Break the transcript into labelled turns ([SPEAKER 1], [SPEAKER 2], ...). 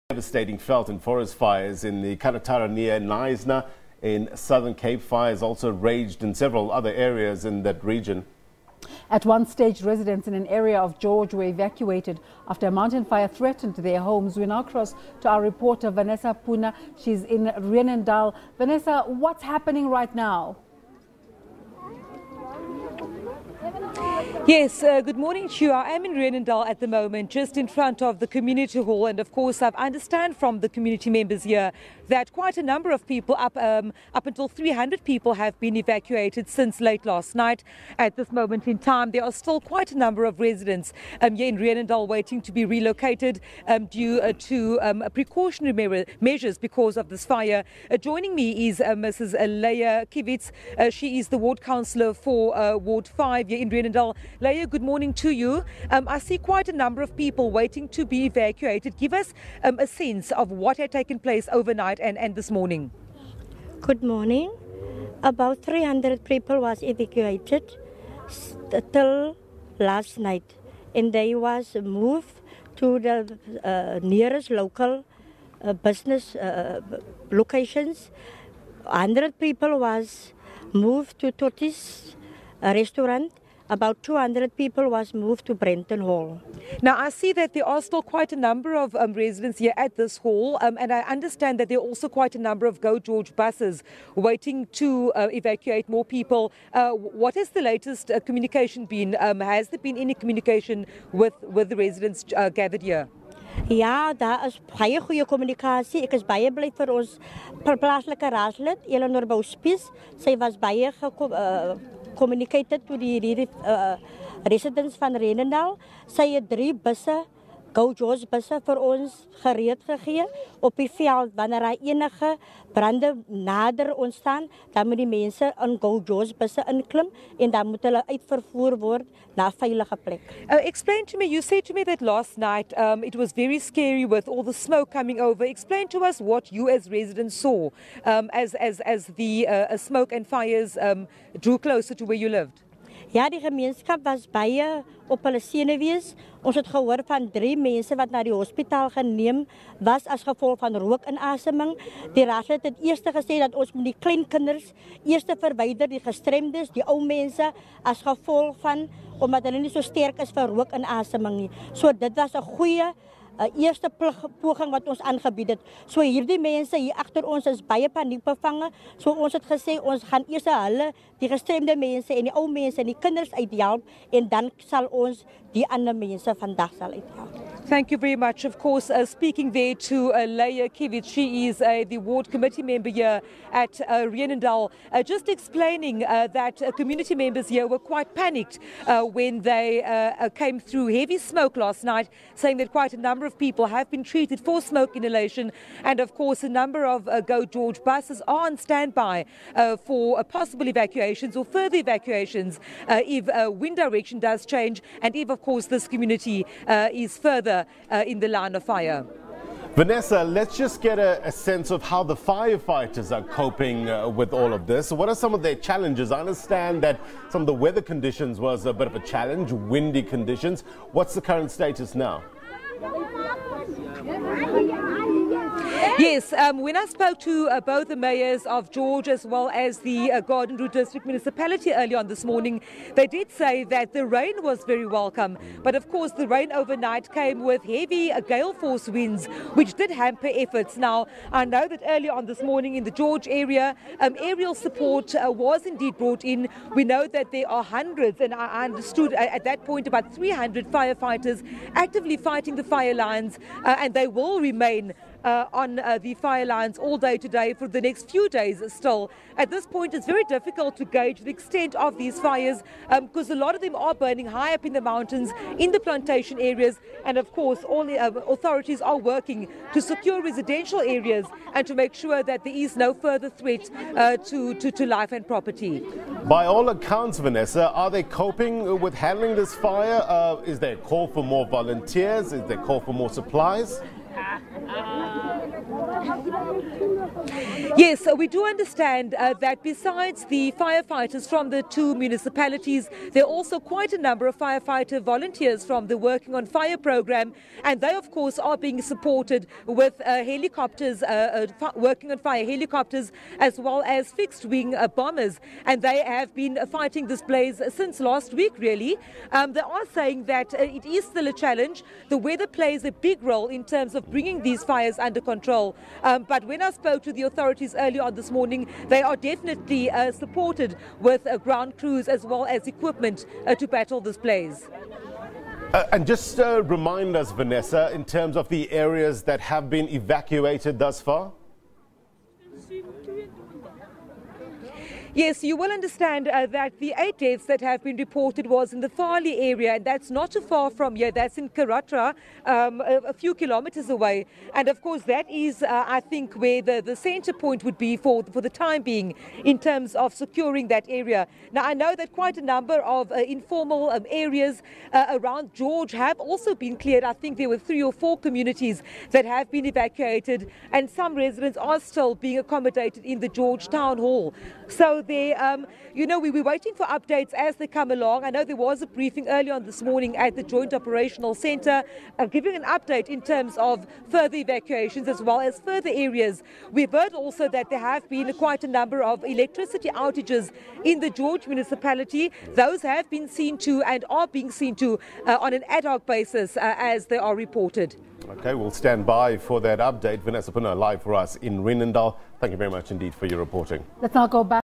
[SPEAKER 1] Devastating felt in forest fires in the Karatara near Knysna in Southern Cape. Fires also raged in several other areas in that region.
[SPEAKER 2] At one stage, residents in an area of George were evacuated after a mountain fire threatened their homes. We now cross to our reporter Vanessa Puna. She's in Reenendal. Vanessa, what's happening right now?
[SPEAKER 3] Yes, good morning to you. I am in Reenendal at the moment, just in front of the community hall. And of course, I understand from the community members here that quite a number of people, up until 300 people, have been evacuated since late last night. At this moment in time, there are still quite a number of residents here in Reenendal waiting to be relocated due to precautionary measures because of this fire. Joining me is Mrs. Leah Kivitz. She is the ward councillor for Ward 5 here in Reenendal. Leah, good morning to you. I see quite a number of people waiting to be evacuated. Give us a sense of what had taken place overnight and this morning.
[SPEAKER 4] Good morning. About 300 people was evacuated till last night, and they was moved to the nearest local business locations. 100 people was moved to Tortis restaurant. About 200 people was moved to Brenton Hall.
[SPEAKER 3] Now, I see that there are still quite a number of residents here at this hall, and I understand that there are also quite a number of Go George buses waiting to evacuate more people. What has the latest communication been? Has there been any communication with the residents gathered here?
[SPEAKER 4] Ja, daar is baie goeie kommunikasie. Ek is baie bly vir ons plaaslike raadslid, Eleanor Bouspies. Sy was baie communicated to the residents van Reenendal. Sy het 3 busse, Go George busse, vir ons gereed gegee op die veld. Wanneer daar enige brande nader ontstaan, dan moet die mense in Go George busse inklim en dan moet hulle uitvervoer word na 'n veilige plek.
[SPEAKER 3] Explain to me, you said to me that last night it was very scary with all the smoke coming over. Explain to us what you as residents saw as the smoke and fires drew closer to where you lived.
[SPEAKER 4] Ja, die gemeenskap was baie op hulle senuwees. Ons het gehoor van 3 mense wat na die hospitaal geneem was as gevolg van rookinasemming. Die raadslid het eers gesê dat ons moet die klein kinders eers verwyder, die gestremdes, die ou mense, as gevolg van omdat hulle nie so sterk is vir rookinasemming nie. So dit was 'n goeie eerste poging wat ons aangebied het. So hierdie mense hier agter ons is baie paniekbevange. So ons het gesê ons gaan eers hulle, die gestremde mense en die ou mense en die kinders uithelp en dan sal ons die ander mense vandag sal uithelp.
[SPEAKER 3] Thank you very much. Of course, speaking there to Leah Kivitz, she is the ward committee member here at Reenendal, just explaining that community members here were quite panicked when they came through heavy smoke last night, saying that quite a number of people have been treated for smoke inhalation, and of course a number of Go George buses are on standby for possible evacuations or further evacuations if wind direction does change and if of course this community is further in the line of fire.
[SPEAKER 1] Vanessa, let's just get a sense of how the firefighters are coping with all of this. What are some of their challenges? I understand that some of the weather conditions was a bit of a challenge, windy conditions. What's the current status now?
[SPEAKER 3] Yes, when I spoke to both the mayors of George as well as the Garden Route District Municipality earlier on this morning, they did say that the rain was very welcome. But of course, the rain overnight came with heavy gale force winds, which did hamper efforts. Now, I know that earlier on this morning in the George area, aerial support was indeed brought in. We know that there are hundreds, and I understood at that point about 300 firefighters actively fighting the fire lines, and they will remain on the fire lines all day today for the next few days still. At this point, it's very difficult to gauge the extent of these fires because a lot of them are burning high up in the mountains, in the plantation areas, and of course all the authorities are working to secure residential areas and to make sure that there is no further threat to life and property.
[SPEAKER 1] By all accounts, Vanessa, are they coping with handling this fire? Is there a call for more volunteers? Is there a call for more supplies?
[SPEAKER 3] Yes, so we do understand that besides the firefighters from the two municipalities, there are also quite a number of firefighter volunteers from the Working on Fire program, and they of course are being supported with helicopters, Working on Fire helicopters, as well as fixed wing bombers, and they have been fighting this blaze since last week really. They are saying that it is still a challenge. The weather plays a big role in terms of bringing these fires under control, but when I spoke to the authorities earlier on this morning, they are definitely supported with ground crews as well as equipment to battle this blaze.
[SPEAKER 1] And just remind us, Vanessa, in terms of the areas that have been evacuated thus far?
[SPEAKER 3] Yes, you will understand that the 8 deaths that have been reported was in the Farley area, and that's not too far from here. That's in Karatra, a few kilometers away. And of course, that is, I think, where the center point would be for the time being in terms of securing that area. Now, I know that quite a number of informal areas around George have also been cleared. I think there were 3 or 4 communities that have been evacuated, and some residents are still being accommodated in the George Town Hall. So there, we're waiting for updates as they come along. I know there was a briefing earlier on this morning at the Joint Operational Centre giving an update in terms of further evacuations as well as further areas. We've heard also that there have been quite a number of electricity outages in the George municipality. Those have been seen to and are being seen to on an ad hoc basis as they are reported.
[SPEAKER 1] Okay, we'll stand by for that update. Vanessa Puna live for us in Rhinendal. Thank you very much indeed for your reporting.
[SPEAKER 2] Let's now go back.